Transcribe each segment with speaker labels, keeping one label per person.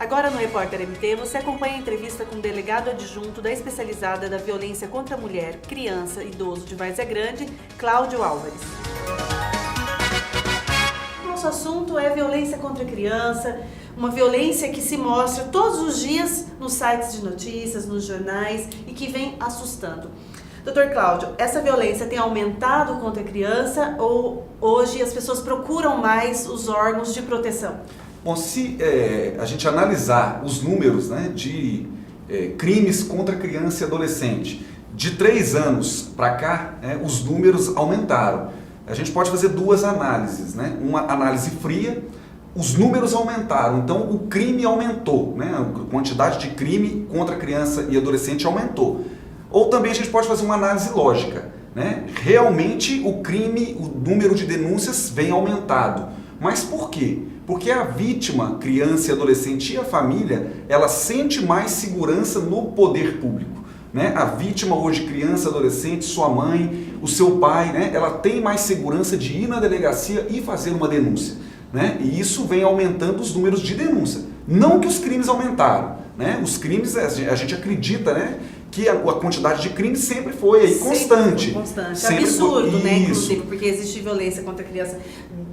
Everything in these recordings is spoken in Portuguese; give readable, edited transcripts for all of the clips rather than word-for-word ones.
Speaker 1: Agora no Repórter MT, você acompanha a entrevista com o delegado adjunto da especializada da violência contra a mulher, criança e idoso de Várzea Grande, Cláudio Álvares. Nosso assunto é violência contra a criança, uma violência que se mostra todos os dias nos sites de notícias, nos jornais e que vem assustando. Doutor Cláudio, essa violência tem aumentado contra a criança ou hoje as pessoas procuram mais os órgãos de proteção?
Speaker 2: Bom, se a gente analisar os números, né, de crimes contra criança e adolescente, de 3 anos para cá, os números aumentaram. A gente pode fazer duas análises, né? Uma análise fria, os números aumentaram, então o crime aumentou, né? A quantidade de crime contra criança e adolescente aumentou. Ou também a gente pode fazer uma análise lógica, né? Realmente o crime, o número de denúncias vem aumentado. Mas por quê? Porque a vítima, criança e adolescente e a família, ela sente mais segurança no poder público, né? A vítima hoje, criança, adolescente, sua mãe, o seu pai, né? Ela tem mais segurança de ir na delegacia e fazer uma denúncia, né? E isso vem aumentando os números de denúncia. Não que os crimes aumentaram, né? Os crimes, a gente acredita, né, que a quantidade de crimes sempre foi aí constante.
Speaker 1: Constante.
Speaker 2: Sempre
Speaker 1: absurdo,
Speaker 2: foi,
Speaker 1: né,
Speaker 2: isso.
Speaker 1: inclusive, porque existe violência contra a criança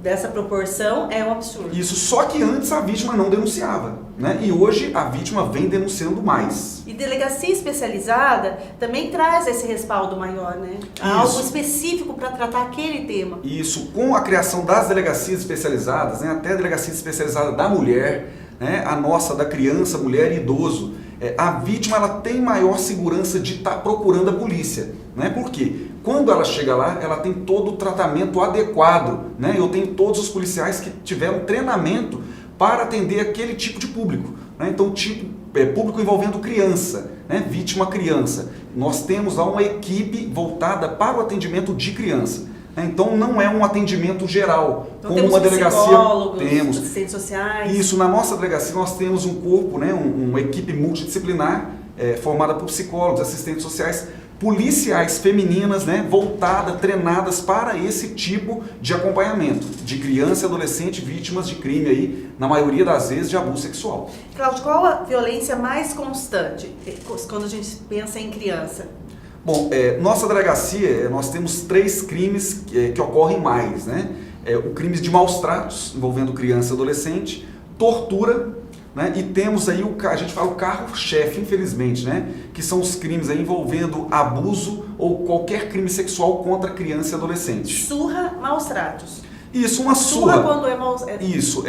Speaker 1: dessa proporção, é um absurdo.
Speaker 2: Isso, só que antes a vítima não denunciava, né? E hoje a vítima vem denunciando mais.
Speaker 1: E delegacia especializada também traz esse respaldo maior, né? Algo específico para tratar aquele tema.
Speaker 2: Isso, com a criação das delegacias especializadas, né, até a delegacia especializada da mulher, né, a nossa da criança, mulher e idoso, a vítima ela tem maior segurança de estar procurando a polícia, né? Por quê? Quando ela chega lá, ela tem todo o tratamento adequado, né? Eu tenho todos os policiais que tiveram treinamento para atender aquele tipo de público, né? Então, público envolvendo criança, né? Vítima criança. Nós temos lá uma equipe voltada para o atendimento de criança. Então não é um atendimento geral,
Speaker 1: então,
Speaker 2: como uma delegacia.
Speaker 1: Temos assistentes sociais.
Speaker 2: Isso, na nossa delegacia nós temos um corpo, né, uma equipe multidisciplinar, formada por psicólogos, assistentes sociais, policiais femininas, né, voltadas, treinadas para esse tipo de acompanhamento de criança e adolescente vítimas de crime aí, na maioria das vezes de abuso sexual.
Speaker 1: Cláudio, qual a violência mais constante quando a gente pensa em criança?
Speaker 2: Bom, nossa delegacia, nós temos 3 crimes que ocorrem mais, né? O crime de maus tratos, envolvendo criança e adolescente, tortura, né? E temos aí, a gente fala o carro-chefe, infelizmente, né? Que são os crimes aí envolvendo abuso ou qualquer crime sexual contra criança e adolescente.
Speaker 1: Surra, maus tratos.
Speaker 2: Isso, uma surra.
Speaker 1: Surra quando é maus...
Speaker 2: Isso,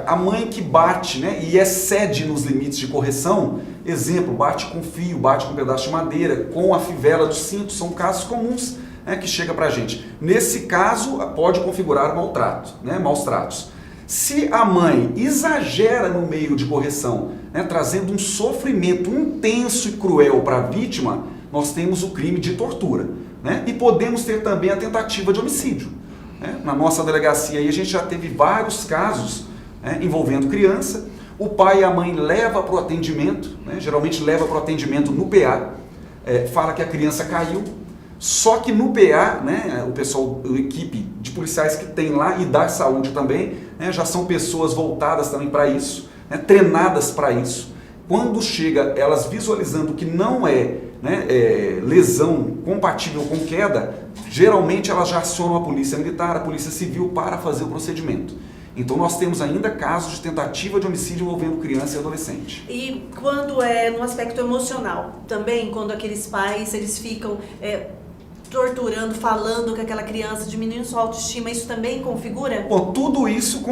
Speaker 2: a mãe que bate, né, e excede nos limites de correção, exemplo, bate com fio, bate com um pedaço de madeira, com a fivela do cinto, são casos comuns, né, que chega pra gente. Nesse caso, pode configurar maltrato, né, maus tratos. Se a mãe exagera no meio de correção, né, trazendo um sofrimento intenso e cruel para a vítima, nós temos o crime de tortura, né, e podemos ter também a tentativa de homicídio. Na nossa delegacia aí, a gente já teve vários casos, né, envolvendo criança. O pai e a mãe levam para o atendimento, né, geralmente leva para o atendimento no PA, fala que a criança caiu, só que no PA, né, o pessoal, a equipe de policiais que tem lá e da saúde também, né, já são pessoas voltadas também para isso, né, treinadas para isso. Quando chega elas visualizando que não né, lesão compatível com queda, geralmente elas já acionam a polícia militar, a polícia civil para fazer o procedimento. Então nós temos ainda casos de tentativa de homicídio envolvendo criança e adolescente.
Speaker 1: E quando é no aspecto emocional, também quando aqueles pais eles ficam torturando, falando com aquela criança, diminuindo sua autoestima, isso também configura?
Speaker 2: Bom, tudo isso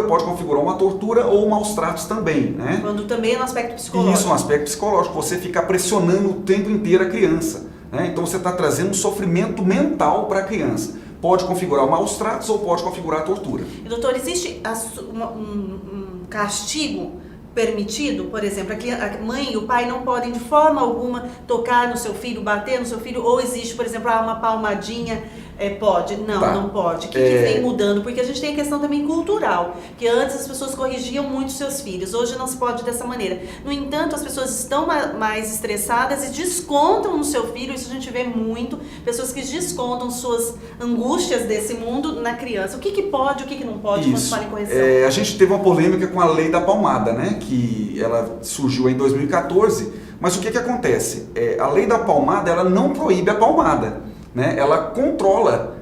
Speaker 2: pode configurar uma tortura ou maus tratos também, né?
Speaker 1: Quando também é no aspecto psicológico.
Speaker 2: Isso, no aspecto psicológico, você fica pressionando o tempo inteiro a criança, né? Então você está trazendo um sofrimento mental para a criança. Pode configurar maus tratos ou pode configurar tortura.
Speaker 1: E, doutor, existe um castigo permitido? Por exemplo, a mãe e o pai não podem de forma alguma tocar no seu filho, bater no seu filho, ou existe, por exemplo, uma palmadinha Pode? Não,
Speaker 2: Tá.
Speaker 1: não pode. O que vem mudando? Porque a gente tem a questão também cultural, que antes as pessoas corrigiam muito seus filhos, hoje não se pode dessa maneira. No entanto, as pessoas estão mais estressadas e descontam no seu filho, isso a gente vê muito, pessoas que descontam suas angústias desse mundo na criança. O que pode, o que não pode quando fala em correção?
Speaker 2: A gente teve uma polêmica com a lei da palmada, né? Que ela surgiu em 2014, mas o que acontece? A lei da palmada, ela não proíbe a palmada, né? Ela controla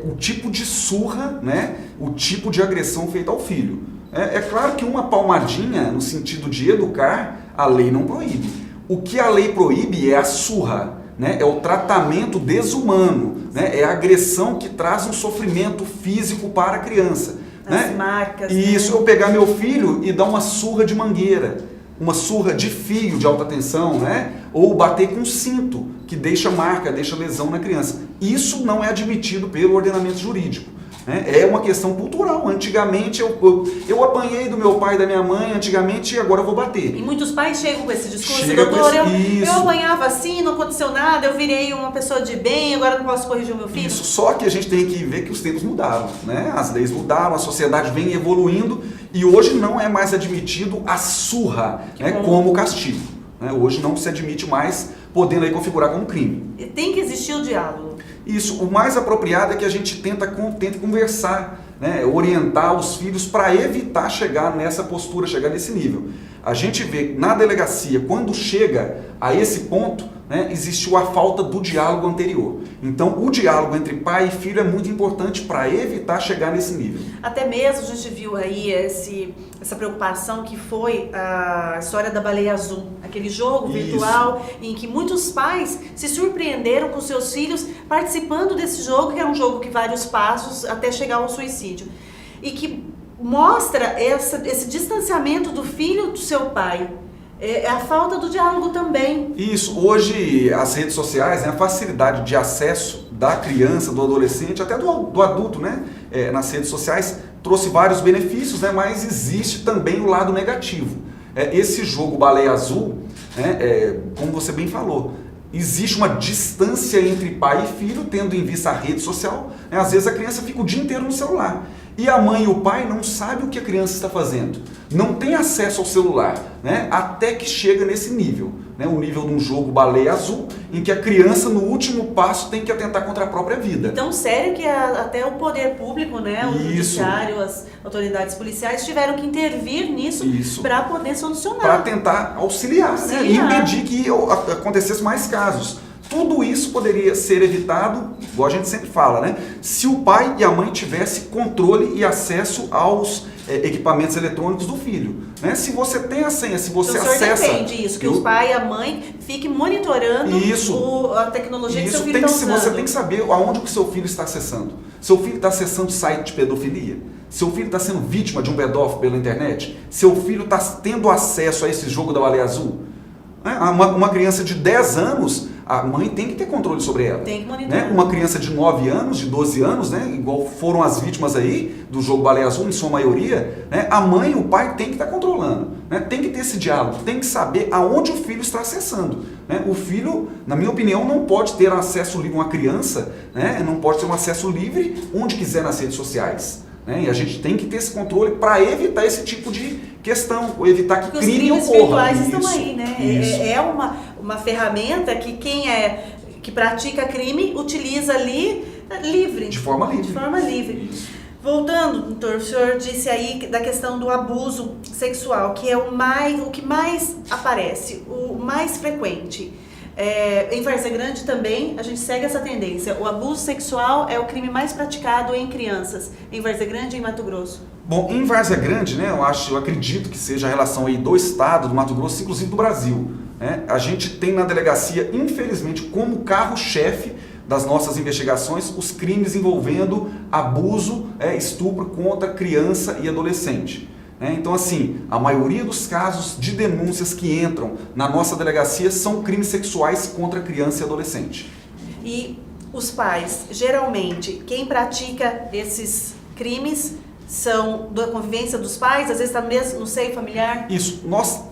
Speaker 2: o tipo de surra, né? O tipo de agressão feita ao filho. É claro que uma palmadinha, no sentido de educar, a lei não proíbe. O que a lei proíbe é a surra, né? É o tratamento desumano, né? É a agressão que traz um sofrimento físico para a criança.
Speaker 1: As
Speaker 2: né?
Speaker 1: marcas.
Speaker 2: Isso, eu pegar meu filho e dar uma surra de mangueira, uma surra de fio de alta tensão, né? Ou bater com cinto, que deixa marca, deixa lesão na criança. Isso não é admitido pelo ordenamento jurídico. Né? É uma questão cultural. Antigamente eu apanhei do meu pai e da minha mãe, antigamente, e agora eu vou bater.
Speaker 1: E muitos pais chegam com esse discurso,
Speaker 2: Chega
Speaker 1: doutor,
Speaker 2: com
Speaker 1: eu apanhava assim, não aconteceu nada, eu virei uma pessoa de bem, agora não posso corrigir o meu filho.
Speaker 2: Isso, só que a gente tem que ver que os tempos mudaram, né? As leis mudaram, a sociedade vem evoluindo e hoje não é mais admitido a surra, né, como castigo. Né? Hoje não se admite mais, podendo aí configurar como crime.
Speaker 1: E tem que existir o diálogo.
Speaker 2: Isso, o mais apropriado é que a gente tenta conversar, né, orientar os filhos para evitar chegar nessa postura, chegar nesse nível. A gente vê na delegacia, quando chega a esse ponto, né, existiu a falta do diálogo anterior. Então, o diálogo entre pai e filho é muito importante para evitar chegar nesse nível.
Speaker 1: Até mesmo a gente viu aí essa preocupação que foi a história da Baleia Azul, aquele jogo virtual em que muitos pais se surpreenderam com seus filhos participando desse jogo, que é um jogo que vários passos até chegar ao suicídio. E que mostra esse distanciamento do filho do seu pai. É a falta do diálogo também.
Speaker 2: Isso, hoje as redes sociais, né, a facilidade de acesso da criança, do adolescente, até do adulto, né, nas redes sociais, trouxe vários benefícios, né, mas existe também o lado negativo. Esse jogo Baleia Azul, né, como você bem falou, existe uma distância entre pai e filho, tendo em vista a rede social. Né, às vezes a criança fica o dia inteiro no celular. E a mãe e o pai não sabem o que a criança está fazendo. Não tem acesso ao celular, né? Até que chega nesse nível. Né? O nível de um jogo Baleia Azul, em que a criança, no último passo, tem que atentar contra a própria vida.
Speaker 1: Tão sério que até o poder público, né? O judiciário, as autoridades policiais tiveram que intervir nisso para poder solucionar.
Speaker 2: Para tentar auxiliar, né? E impedir que acontecesse mais casos. Tudo isso poderia ser evitado, igual a gente sempre fala, né? Se o pai e a mãe tivessem controle e acesso aos equipamentos eletrônicos do filho. Né? Se você tem a senha, se você acessa...
Speaker 1: O senhor defende isso, que o pai e a mãe fiquem monitorando a tecnologia que seu filho está usando.
Speaker 2: Você tem que saber aonde o seu filho está acessando. Seu filho está acessando site de pedofilia? Seu filho está sendo vítima de um pedófilo pela internet? Seu filho está tendo acesso a esse jogo da Baleia Azul? Uma criança de 10 anos, a mãe tem que ter controle sobre ela.
Speaker 1: Tem que monitorar.
Speaker 2: Né? Uma criança de 9 anos, de 12 anos, né? Igual foram as vítimas aí do jogo Baleia Azul, em sua maioria, né? A mãe e o pai tem que estar controlando. Né? Tem que ter esse diálogo, tem que saber aonde o filho está acessando. Né? O filho, na minha opinião, não pode ter acesso livre, uma criança, né? Não pode ter um acesso livre onde quiser nas redes sociais. Né? E a gente tem que ter esse controle para evitar esse tipo de questão, ou evitar que crime ocorra.
Speaker 1: Os crimes virtuais estão aí, né? É uma ferramenta que que pratica crime utiliza ali livre.
Speaker 2: De forma livre.
Speaker 1: De forma livre.
Speaker 2: Isso.
Speaker 1: Voltando, doutor, o senhor disse aí da questão do abuso sexual, que é o que mais aparece, o mais frequente. Em Várzea Grande também a gente segue essa tendência. O abuso sexual é o crime mais praticado em crianças, em Várzea Grande e em Mato Grosso.
Speaker 2: Bom, em Várzea Grande, né, eu acredito que seja a relação aí do estado, do Mato Grosso, inclusive do Brasil. Né? A gente tem na delegacia, infelizmente, como carro-chefe das nossas investigações, os crimes envolvendo abuso, estupro contra criança e adolescente. Então, assim, a maioria dos casos de denúncias que entram na nossa delegacia são crimes sexuais contra criança e adolescente.
Speaker 1: E os pais, geralmente, quem pratica esses crimes são da convivência dos pais, às vezes está mesmo no seio familiar?
Speaker 2: Isso. Nós,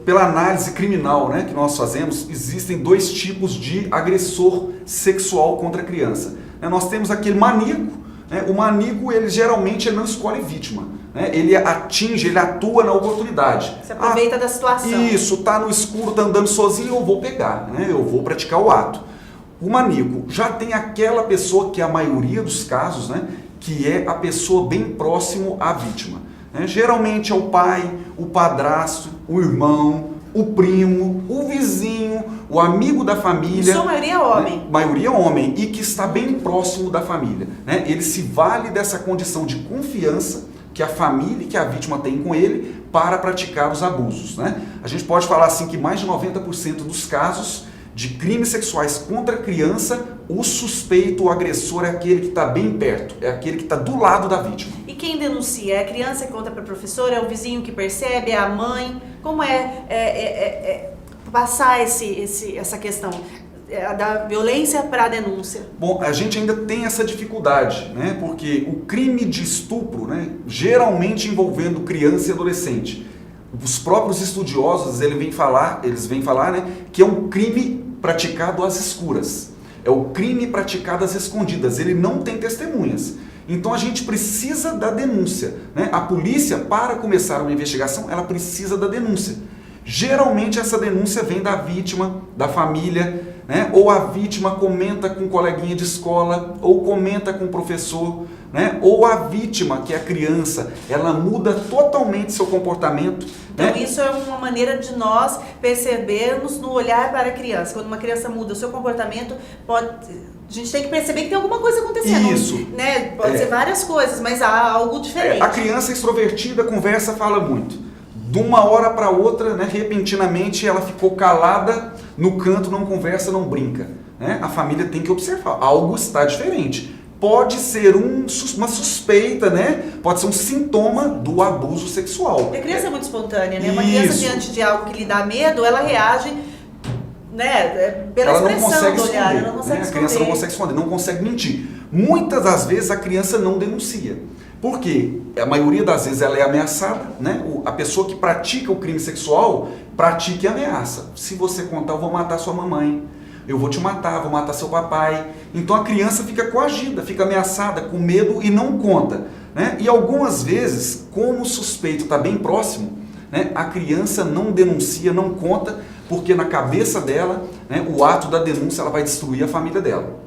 Speaker 2: pela análise criminal, né, que nós fazemos, existem dois tipos de agressor sexual contra a criança. né? Nós temos aquele maníaco, né? O maníaco, ele geralmente não escolhe vítima, né? Ele atinge, ele atua na oportunidade.
Speaker 1: Se aproveita da situação.
Speaker 2: Isso, tá no escuro, tá andando sozinho, eu vou pegar, né? Eu vou praticar o ato. O maníaco já tem aquela pessoa que é a maioria dos casos, né? Que é a pessoa bem próximo à vítima, né? Geralmente é o pai, o padrasto, o irmão, o primo, o vizinho, o amigo da família.
Speaker 1: Isso a maioria é homem.
Speaker 2: Né? Maioria homem e que está bem próximo da família, né? Ele se vale dessa condição de confiança que a família e que a vítima tem com ele para praticar os abusos, né? A gente pode falar assim que mais de 90% dos casos de crimes sexuais contra a criança, o suspeito, o agressor é aquele que está bem perto, é aquele que está do lado da vítima.
Speaker 1: E quem denuncia? É a criança que conta para a professora? É o vizinho que percebe? É a mãe? Como passar essa questão da violência para a denúncia?
Speaker 2: Bom, a gente ainda tem essa dificuldade, né? Porque o crime de estupro, né, geralmente envolvendo criança e adolescente, os próprios estudiosos eles vêm falar, né, que é um crime praticado às escuras, é o crime praticado às escondidas, ele não tem testemunhas. Então a gente precisa da denúncia, né? A polícia, para começar uma investigação, ela precisa da denúncia. Geralmente essa denúncia vem da vítima, da família, né? Ou a vítima comenta com um coleguinha de escola, ou comenta com o professor, né? Ou a vítima, que é a criança, ela muda totalmente seu comportamento.
Speaker 1: Então
Speaker 2: né?
Speaker 1: isso é uma maneira de nós percebermos no olhar para a criança. Quando uma criança muda o seu comportamento, a gente tem que perceber que tem alguma coisa acontecendo.
Speaker 2: Isso.
Speaker 1: Né? Pode ser várias coisas, mas há algo diferente.
Speaker 2: A criança extrovertida conversa, fala muito. De uma hora para outra, né, repentinamente, ela ficou calada no canto, não conversa, não brinca. Né? A família tem que observar, algo está diferente. Pode ser uma suspeita, né? Pode ser um sintoma do abuso sexual.
Speaker 1: A criança é muito espontânea, né? Uma criança diante de algo que lhe dá medo, ela reage, né, pela expressão do olhar. Ela não consegue esconder.
Speaker 2: A criança não consegue esconder, não consegue mentir. Muitas das vezes a criança não denuncia. Por quê? A maioria das vezes ela é ameaçada, né? A pessoa que pratica o crime sexual pratica e ameaça. Se você contar, eu vou matar sua mamãe, eu vou te matar, vou matar seu papai. Então a criança fica coagida, fica ameaçada, com medo e não conta, né? E algumas vezes, como o suspeito está bem próximo, né, a criança não denuncia, não conta, porque na cabeça dela, né, o ato da denúncia ela vai destruir a família dela.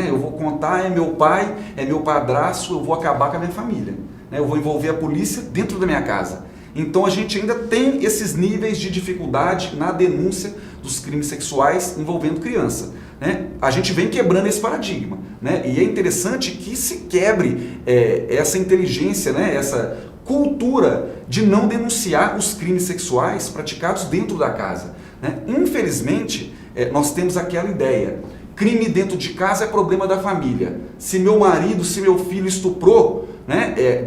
Speaker 2: Eu vou contar, é meu pai, é meu padrasto, eu vou acabar com a minha família. Eu vou envolver a polícia dentro da minha casa. Então a gente ainda tem esses níveis de dificuldade na denúncia dos crimes sexuais envolvendo criança. A gente vem quebrando esse paradigma. E é interessante que se quebre essa inteligência, essa cultura de não denunciar os crimes sexuais praticados dentro da casa. Infelizmente, nós temos aquela ideia. Crime dentro de casa é problema da família. Se meu marido, se meu filho estuprou,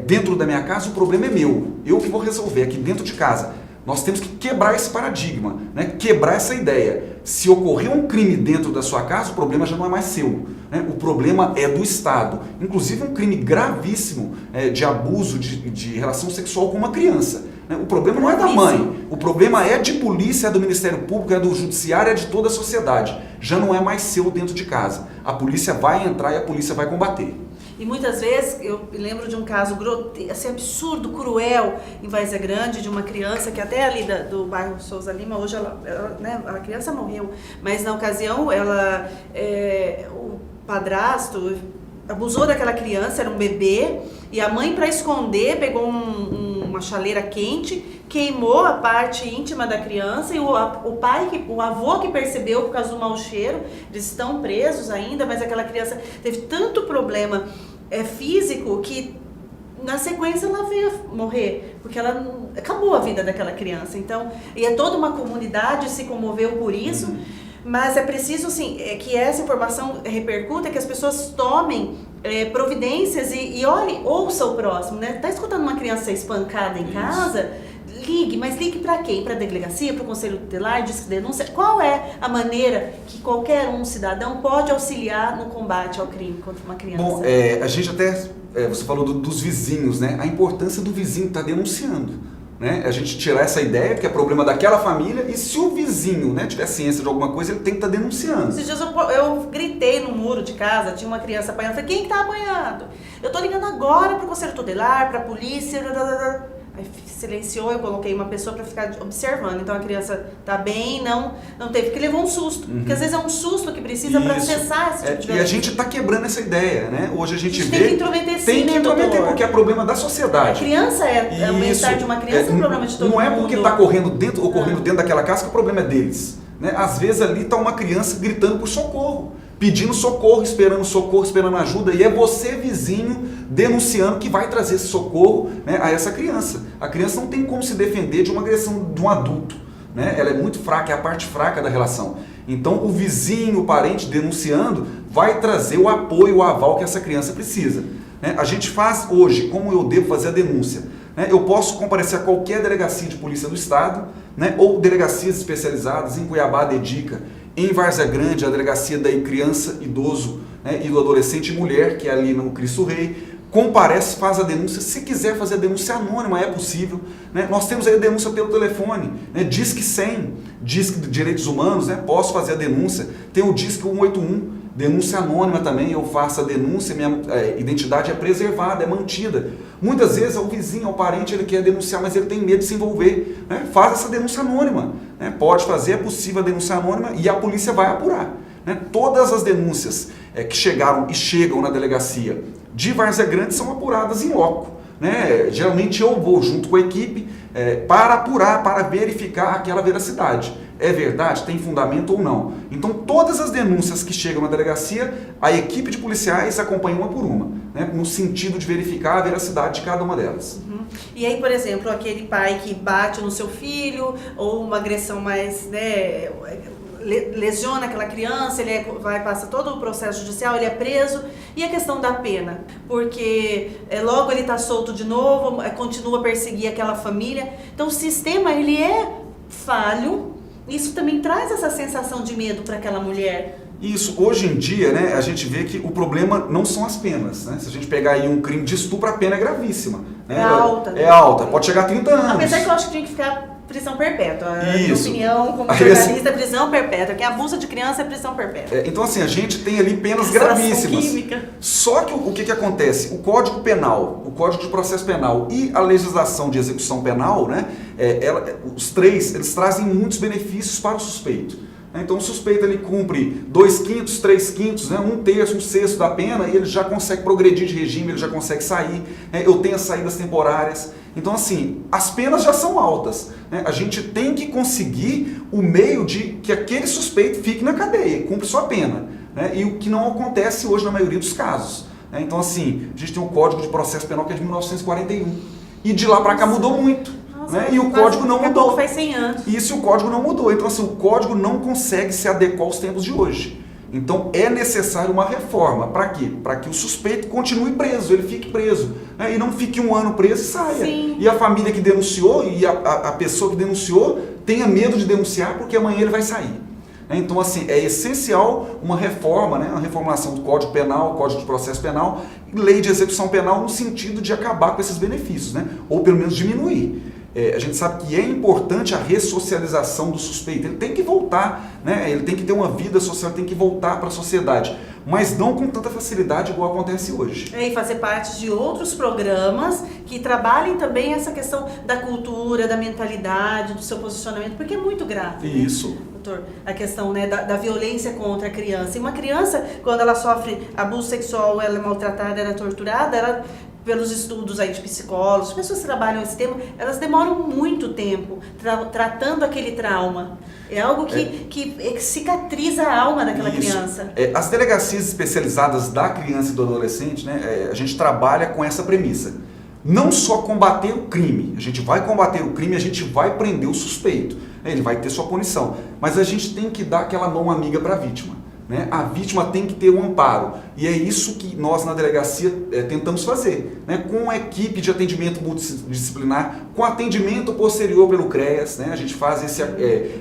Speaker 2: dentro da minha casa, o problema é meu. Eu que vou resolver aqui dentro de casa. Nós temos que quebrar esse paradigma, quebrar essa ideia. Se ocorrer um crime dentro da sua casa, o problema já não é mais seu. O problema é do Estado. Inclusive um crime gravíssimo de abuso de relação sexual com uma criança. O problema não é da mãe, o problema é de polícia, é do Ministério Público, é do Judiciário, é de toda a sociedade. Já não é mais seu dentro de casa. A polícia vai entrar e a polícia vai combater.
Speaker 1: E muitas vezes, eu lembro de um caso assim, absurdo, cruel, em Várzea Grande, de uma criança que até ali do bairro Souza Lima, hoje a criança morreu, mas na ocasião o padrasto abusou daquela criança, era um bebê, e a mãe, para esconder, pegou uma chaleira quente, queimou a parte íntima da criança, e o avô que percebeu por causa do mau cheiro, eles estão presos ainda, mas aquela criança teve tanto problema físico que na sequência ela veio a morrer, porque acabou a vida daquela criança. Então, e toda uma comunidade se comoveu por isso. Mas é preciso, assim, que essa informação repercuta, que as pessoas tomem providências e ouça o próximo, né? Tá escutando uma criança ser espancada em casa? Ligue, mas ligue para quem? Para a delegacia, para o conselho tutelar, disque denúncia? Qual é a maneira que qualquer cidadão pode auxiliar no combate ao crime contra uma criança?
Speaker 2: Bom, a gente até, você falou dos vizinhos, né? A importância do vizinho estar denunciando. né? A gente tirar essa ideia que é problema daquela família, e se o vizinho, né, tiver ciência de alguma coisa, ele tem que estar denunciando.
Speaker 1: Esses dias eu gritei no muro de casa, tinha uma criança apanhando, falei, quem que tá apanhando? Eu tô ligando agora pro conselho tutelar, pra polícia, aí silenciou, eu coloquei uma pessoa para ficar observando. Então a criança tá bem, não teve, porque levou um susto. Porque às vezes é um susto que precisa para acessar esse tipo de violência.
Speaker 2: E a gente tá quebrando essa ideia, né? Hoje a gente vê...
Speaker 1: tem que intrometer sim,
Speaker 2: tem que intrometer, porque é problema da sociedade.
Speaker 1: A criança o bem-estar de uma criança é um problema de todo mundo.
Speaker 2: Não é porque tá ocorrendo dentro daquela casa que o problema é deles. Né? Às vezes ali tá uma criança gritando por socorro, pedindo socorro, esperando ajuda, e é você, vizinho, denunciando que vai trazer esse socorro, né, a essa criança. A criança não tem como se defender de uma agressão de um adulto, né? Ela é muito fraca, é a parte fraca da relação. Então o vizinho, o parente denunciando vai trazer o apoio, o aval que essa criança precisa. Né? A gente faz hoje, como eu devo fazer a denúncia? Né? Eu posso comparecer a qualquer delegacia de polícia do estado, né, ou delegacias especializadas em Cuiabá, Dedica, em Várzea Grande, a delegacia da criança, idoso, né, e do adolescente e mulher, que é ali no Cristo Rei. Comparece, faz a denúncia. Se quiser fazer a denúncia anônima, é possível. Né? Nós temos aí a denúncia pelo telefone, né? Disque 100, Disque de Direitos Humanos, né? Posso fazer a denúncia. Tem o Disque 181, denúncia anônima também, eu faço a denúncia, minha identidade é preservada, é mantida. Muitas vezes o vizinho, o parente, ele quer denunciar, mas ele tem medo de se envolver. Né? Faz essa denúncia anônima. Né? Pode fazer, é possível a denúncia anônima e a polícia vai apurar. Né? Todas as denúncias que chegaram e chegam na delegacia de Várzea Grande são apuradas em loco. Né? Geralmente eu vou junto com a equipe para apurar, para verificar aquela veracidade. É verdade? Tem fundamento ou não? Então todas as denúncias que chegam na delegacia, a equipe de policiais acompanha uma por uma, né? No sentido de verificar a veracidade de cada uma delas.
Speaker 1: Uhum. E aí, por exemplo, aquele pai que bate no seu filho, ou uma agressão mais, né, lesiona aquela criança, ele passa todo o processo judicial, ele é preso. E a questão da pena? Porque logo ele está solto de novo, continua a perseguir aquela família. Então o sistema, ele é falho. Isso também traz essa sensação de medo para aquela mulher.
Speaker 2: Isso, hoje em dia, né, a gente vê que o problema não são as penas. Né? Se a gente pegar aí um crime de estupro, a pena é gravíssima. Né?
Speaker 1: É alta.
Speaker 2: É alta, pode chegar a 30 anos.
Speaker 1: Apesar que eu acho que tinha que ficar prisão perpétua. Minha
Speaker 2: Isso.
Speaker 1: opinião como jornalista é prisão perpétua. Quem abusa de criança é prisão perpétua.
Speaker 2: Então assim, a gente tem ali penas gravíssimas.
Speaker 1: Química.
Speaker 2: Só que o que acontece? O Código Penal, o Código de Processo Penal e a legislação de execução penal, né, os três, eles trazem muitos benefícios para o suspeito. Então o suspeito ele cumpre 2/5, 3/5, né, 1/3, 1/6 da pena, e ele já consegue progredir de regime, ele já consegue sair. Eu tenho as saídas temporárias. Então assim, as penas já são altas. Né? A gente tem que conseguir o meio de que aquele suspeito fique na cadeia, cumpre sua pena. Né? E o que não acontece hoje na maioria dos casos. Então assim, a gente tem o Código de Processo Penal que é de 1941. E de lá para cá mudou muito. Né? E o código não mudou.
Speaker 1: Faz 100 anos.
Speaker 2: Isso, o código não mudou. Então, assim, o código não consegue se adequar aos tempos de hoje. Então, é necessário uma reforma. Para quê? Para que o suspeito continue preso, ele fique preso. Né? E não fique 1 ano preso e saia.
Speaker 1: Sim.
Speaker 2: E a família que denunciou e a pessoa que denunciou tenha medo de denunciar porque amanhã ele vai sair. Então, assim, é essencial uma reforma, né? Uma reformulação do Código Penal, Código de Processo Penal e Lei de Execução Penal no sentido de acabar com esses benefícios, né? Ou pelo menos diminuir. A gente sabe que é importante a ressocialização do suspeito, ele tem que voltar, né? Ele tem que ter uma vida social, ele tem que voltar para a sociedade, mas não com tanta facilidade igual acontece hoje.
Speaker 1: E fazer parte de outros programas que trabalhem também essa questão da cultura, da mentalidade, do seu posicionamento, porque é muito grave.
Speaker 2: Isso.
Speaker 1: Né, doutor? A questão, né, da violência contra a criança. E uma criança, quando ela sofre abuso sexual, ela é maltratada, ela é torturada, ela... pelos estudos aí de psicólogos, pessoas que trabalham esse tema, elas demoram muito tempo tratando aquele trauma. É algo que cicatriza a alma daquela criança.
Speaker 2: As delegacias especializadas da criança e do adolescente, né, a gente trabalha com essa premissa. Não só combater o crime, a gente vai combater o crime, a gente vai prender o suspeito, ele vai ter sua punição, mas a gente tem que dar aquela mão amiga para a vítima. Né? A vítima tem que ter um amparo, e é isso que nós na delegacia tentamos fazer, né? Com a equipe de atendimento multidisciplinar, com atendimento posterior pelo CREAS, né? A gente faz esse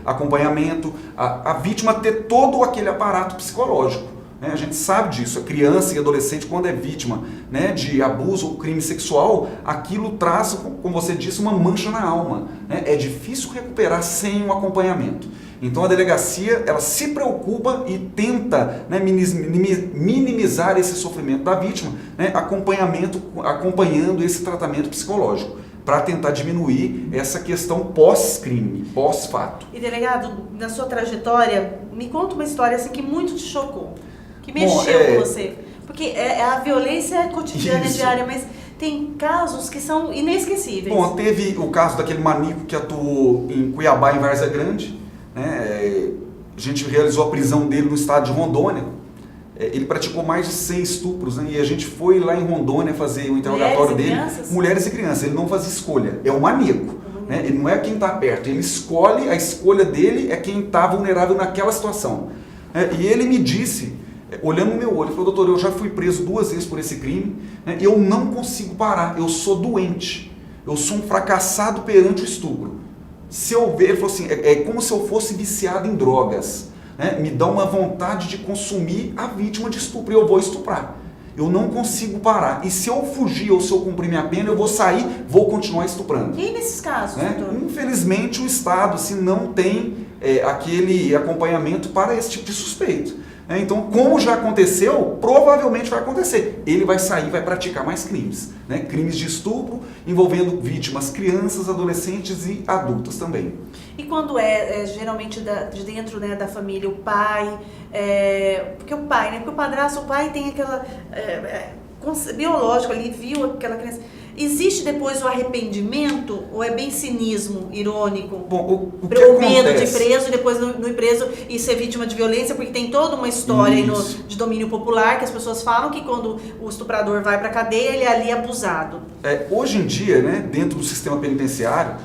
Speaker 2: acompanhamento, a vítima ter todo aquele aparato psicológico, né? A gente sabe disso, a criança e adolescente, quando é vítima, né, de abuso ou crime sexual, aquilo traz, como você disse, uma mancha na alma, né? É difícil recuperar sem um acompanhamento. Então a delegacia, ela se preocupa e tenta, né, minimizar esse sofrimento da vítima, né, acompanhando esse tratamento psicológico, para tentar diminuir essa questão pós-crime, pós-fato.
Speaker 1: E delegado, na sua trajetória, me conta uma história assim que muito te chocou, que mexeu com você. Porque a violência é cotidiana,
Speaker 2: Isso.
Speaker 1: diária, mas tem casos que são inesquecíveis.
Speaker 2: Bom, teve o caso daquele maníaco que atuou em Cuiabá, em Várzea Grande, né? A gente realizou a prisão dele no estado de Rondônia. Ele praticou mais de 100 estupros, né? E a gente foi lá em Rondônia fazer o interrogatório dele. Mulheres e crianças. Ele não fazia escolha, é um maníaco. Né? Ele não é quem está perto, ele escolhe, a escolha dele é quem está vulnerável naquela situação. E ele me disse, olhando no meu olho, ele falou: doutor, eu já fui preso 2 vezes por esse crime, né? Eu não consigo parar, eu sou doente, eu sou um fracassado perante o estupro. Se eu ver, ele falou assim, é como se eu fosse viciado em drogas, né? Me dá uma vontade de consumir a vítima de estupro e eu vou estuprar. Eu não consigo parar. E se eu fugir ou se eu cumprir minha pena, eu vou sair, vou continuar estuprando.
Speaker 1: E nesses casos,
Speaker 2: né?
Speaker 1: doutor?
Speaker 2: Infelizmente o Estado não tem aquele acompanhamento para esse tipo de suspeito. Então, como já aconteceu, provavelmente vai acontecer. Ele vai sair, vai praticar mais crimes. Né? Crimes de estupro envolvendo vítimas, crianças, adolescentes e adultas também.
Speaker 1: E quando geralmente de dentro, né, da família, o pai, porque o pai, né, porque o padrasto, o pai tem aquela biológico ali, viu aquela criança. Existe depois o arrependimento ou é bem cinismo, irônico?
Speaker 2: Bom, o
Speaker 1: medo de ir preso e depois não ir preso e ser vítima de violência, porque tem toda uma história aí de domínio popular que as pessoas falam que quando o estuprador vai para a cadeia, ele é ali abusado.
Speaker 2: Hoje em dia, né, dentro do sistema penitenciário,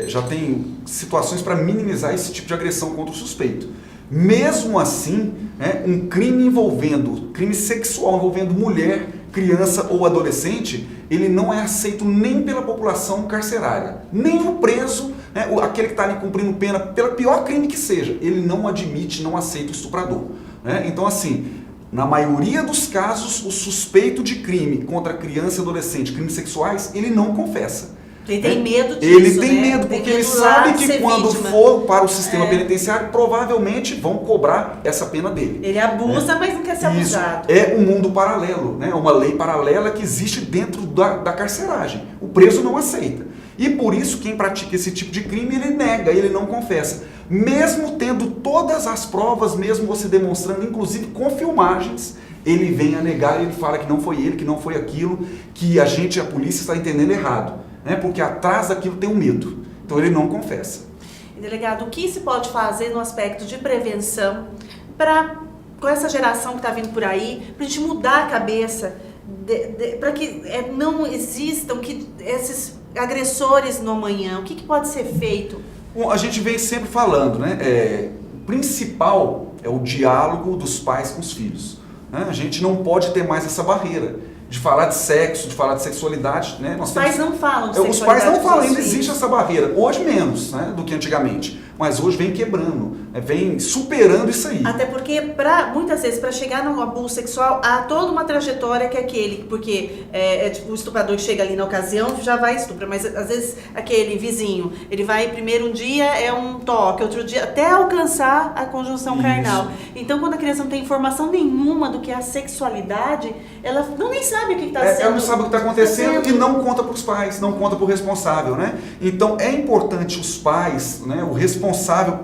Speaker 2: já tem situações para minimizar esse tipo de agressão contra o suspeito. Mesmo assim, né, um crime sexual envolvendo mulher, criança ou adolescente, ele não é aceito nem pela população carcerária, nem o preso, né, aquele que está ali cumprindo pena, pelo pior crime que seja, ele não admite, não aceita o estuprador. Né? Então, assim, na maioria dos casos, o suspeito de crime contra criança e adolescente, crimes sexuais, ele não confessa.
Speaker 1: Ele tem medo disso,
Speaker 2: ele tem medo, porque ele sabe que quando for para o sistema penitenciário, provavelmente vão cobrar essa pena dele.
Speaker 1: Ele abusa, mas não quer ser abusado.
Speaker 2: É um mundo paralelo, né? Uma lei paralela que existe dentro da carceragem. O preso não aceita. E por isso quem pratica esse tipo de crime, ele nega, ele não confessa. Mesmo tendo todas as provas, mesmo você demonstrando, inclusive com filmagens, ele vem a negar, ele fala que não foi ele, que não foi aquilo, que a polícia está entendendo errado. Né? Porque atrás daquilo tem um medo. Então ele não confessa.
Speaker 1: E, delegado, o que se pode fazer no aspecto de prevenção com essa geração que está vindo por aí, para a gente mudar a cabeça, para que não existam esses agressores no amanhã? O que pode ser feito?
Speaker 2: Bom, a gente vem sempre falando, né? O principal é o diálogo dos pais com os filhos. Né? A gente não pode ter mais essa barreira de falar de sexo, de falar de sexualidade, né?
Speaker 1: Os pais não falam de sexualidade.
Speaker 2: Os pais não falam, ainda existe essa barreira. Hoje menos, né, do que antigamente. Mas hoje vem quebrando, vem superando isso aí.
Speaker 1: Até porque, muitas vezes, para chegar no abuso sexual, há toda uma trajetória que é aquele, porque tipo, o estuprador chega ali na ocasião, já vai estuprar, mas às vezes aquele vizinho, ele vai primeiro um dia é um toque, outro dia, até alcançar a conjunção carnal. Então, quando a criança não tem informação nenhuma do que é a sexualidade, ela nem sabe o que está sendo.
Speaker 2: Ela não sabe o que está acontecendo e não conta para os pais, não conta para o responsável, né? Então, é importante os pais, né, o responsável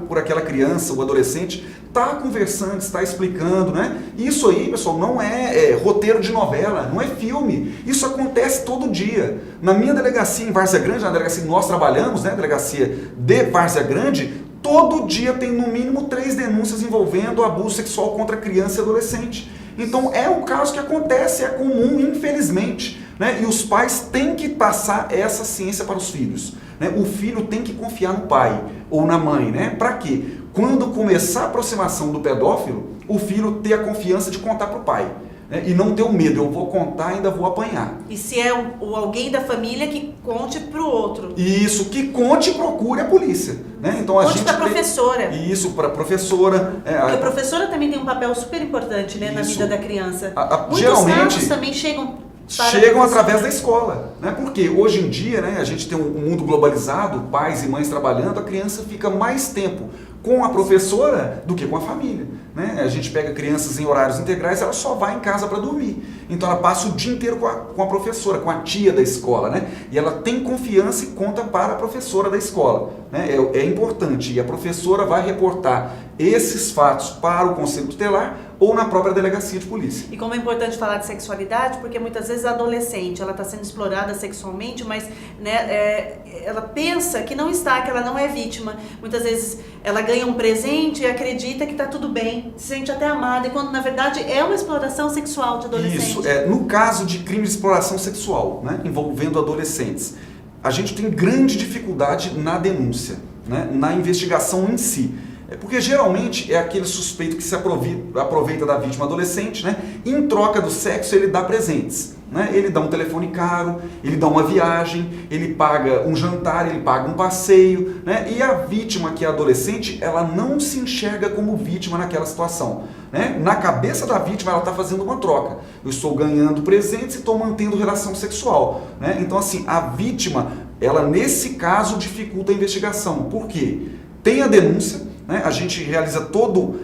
Speaker 2: por aquela criança, o adolescente, está conversando, está explicando, né? Isso aí, pessoal, não é roteiro de novela, não é filme. Isso acontece todo dia. Na minha delegacia em Várzea Grande, na delegacia que nós trabalhamos, né, delegacia de Várzea Grande, todo dia tem no mínimo 3 denúncias envolvendo abuso sexual contra criança e adolescente. Então é um caso que acontece, é comum, infelizmente, né? E os pais têm que passar essa ciência para os filhos. Né? O filho tem que confiar no pai ou na mãe, né? Para quê? Quando começar a aproximação do pedófilo, o filho ter a confiança de contar para o pai. né? E não ter o medo, eu vou contar e ainda vou apanhar.
Speaker 1: E se é alguém da família, que conte para o outro.
Speaker 2: Isso, que conte e procure a polícia. Né? Então,
Speaker 1: conte para a professora.
Speaker 2: Isso, para a professora.
Speaker 1: Porque a professora também tem um papel super importante, né, na vida da criança. Muitos
Speaker 2: geralmente,
Speaker 1: casos também chegam
Speaker 2: através da escola, né? Porque hoje em dia, né, a gente tem um mundo globalizado, pais e mães trabalhando, a criança fica mais tempo com a professora do que com a família, né? A gente pega crianças em horários integrais, ela só vai em casa para dormir, então ela passa o dia inteiro com a professora, com a tia da escola, né? E ela tem confiança e conta para a professora da escola, né? É importante, e a professora vai reportar esses fatos para o conselho tutelar ou na própria delegacia de polícia.
Speaker 1: E como é importante falar de sexualidade, porque muitas vezes a adolescente, ela está sendo explorada sexualmente, mas né, ela pensa que não está, que ela não é vítima. Muitas vezes ela ganha um presente e acredita que está tudo bem, se sente até amada, e quando na verdade é uma exploração sexual de adolescente.
Speaker 2: Isso, no caso de crime de exploração sexual, né, envolvendo adolescentes, a gente tem grande dificuldade na denúncia, né, na investigação em si. Porque geralmente é aquele suspeito que se aproveita da vítima adolescente, né? E em troca do sexo ele dá presentes, né? Ele dá um telefone caro, ele dá uma viagem, ele paga um jantar, ele paga um passeio, né? E a vítima, que é adolescente, ela não se enxerga como vítima naquela situação, né? Na cabeça da vítima ela está fazendo uma troca. Eu estou ganhando presentes e estou mantendo relação sexual, né? Então assim, a vítima, ela nesse caso dificulta a investigação. Por quê? Tem a denúncia, né? A gente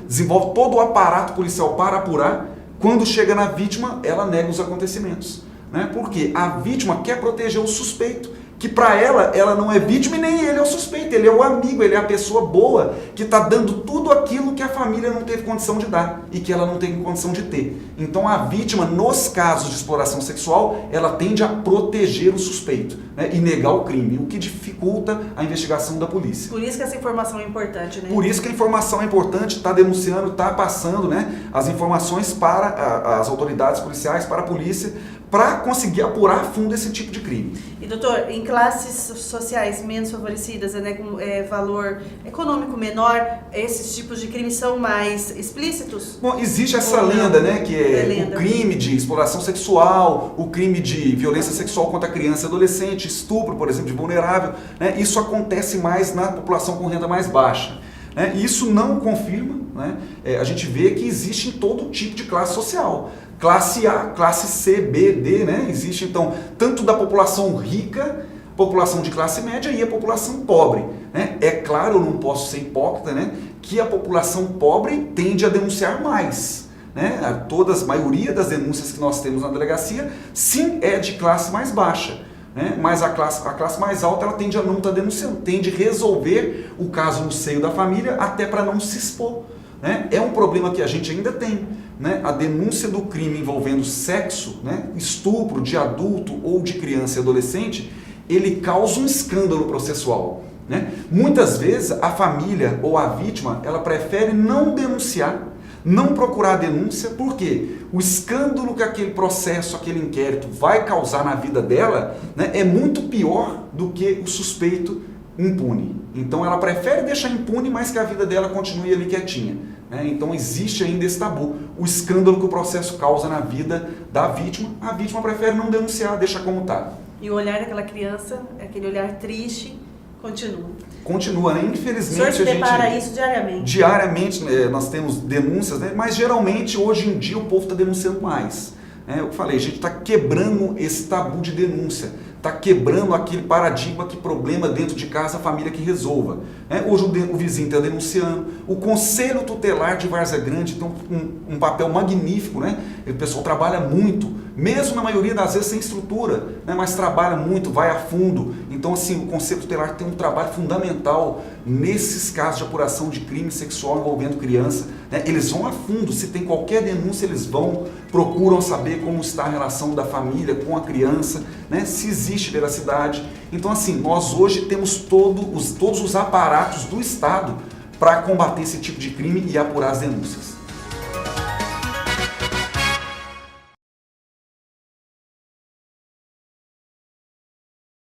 Speaker 2: desenvolve todo o aparato policial para apurar. Quando chega na vítima, ela nega os acontecimentos, né? Porque a vítima quer proteger o suspeito, que para ela não é vítima e nem ele é o suspeito, ele é o amigo, ele é a pessoa boa, que está dando tudo aquilo que a família não teve condição de dar e que ela não tem condição de ter. Então a vítima, nos casos de exploração sexual, ela tende a proteger o suspeito, né, e negar o crime, o que dificulta a investigação da polícia.
Speaker 1: Por isso que essa informação é importante, né?
Speaker 2: Por isso que a informação é importante, está denunciando, está passando, né, as informações para as autoridades policiais, para a polícia, para conseguir apurar a fundo esse tipo de crime.
Speaker 1: E doutor, em classes sociais menos favorecidas, né, com valor econômico menor, esses tipos de crimes são mais explícitos?
Speaker 2: Bom, existe essa lenda, né, que é o crime de exploração sexual, o crime de violência sexual contra criança e adolescente, estupro, por exemplo, de vulnerável, né, isso acontece mais na população com renda mais baixa. Né, e isso não confirma, né, a gente vê que existe em todo tipo de classe social. Classe A, classe C, B, D, né? Existe então tanto da população rica, população de classe média e a população pobre, né? É claro, eu não posso ser hipócrita, né, que a população pobre tende a denunciar mais, né? A maioria das denúncias que nós temos na delegacia, sim, é de classe mais baixa, né? Mas a classe mais alta, ela tende a não estar denunciando, tende a resolver o caso no seio da família até para não se expor, né? É um problema que a gente ainda tem. Né, a denúncia do crime envolvendo sexo, né, estupro de adulto ou de criança e adolescente, ele causa um escândalo processual. Né? Muitas vezes a família ou a vítima, ela prefere não denunciar, não procurar a denúncia, porque o escândalo que aquele processo, aquele inquérito vai causar na vida dela, né, é muito pior do que o suspeito impune. Então ela prefere deixar impune, mas que a vida dela continue ali quietinha. Então existe ainda esse tabu, o escândalo que o processo causa na vida da vítima, a vítima prefere não denunciar, deixa como está.
Speaker 1: E o olhar daquela criança, aquele olhar triste, continua.
Speaker 2: Continua, né? Infelizmente
Speaker 1: o senhor se depara isso diariamente?
Speaker 2: Diariamente nós temos denúncias, né? Mas geralmente hoje em dia o povo está denunciando mais. Eu falei, a gente está quebrando esse tabu de denúncia, está quebrando aquele paradigma que problema dentro de casa a família que resolva. Hoje o vizinho está denunciando, o Conselho Tutelar de Várzea Grande tem um papel magnífico, né? O pessoal trabalha muito, mesmo na maioria das vezes sem estrutura, né? Mas trabalha muito, vai a fundo. Então assim, o Conselho Tutelar tem um trabalho fundamental nesses casos de apuração de crime sexual envolvendo criança, né? Eles vão a fundo, se tem qualquer denúncia eles vão, procuram saber como está a relação da família com a criança, né? Se existe veracidade. Então assim, nós hoje temos todos os aparatos do Estado para combater esse tipo de crime e apurar as denúncias.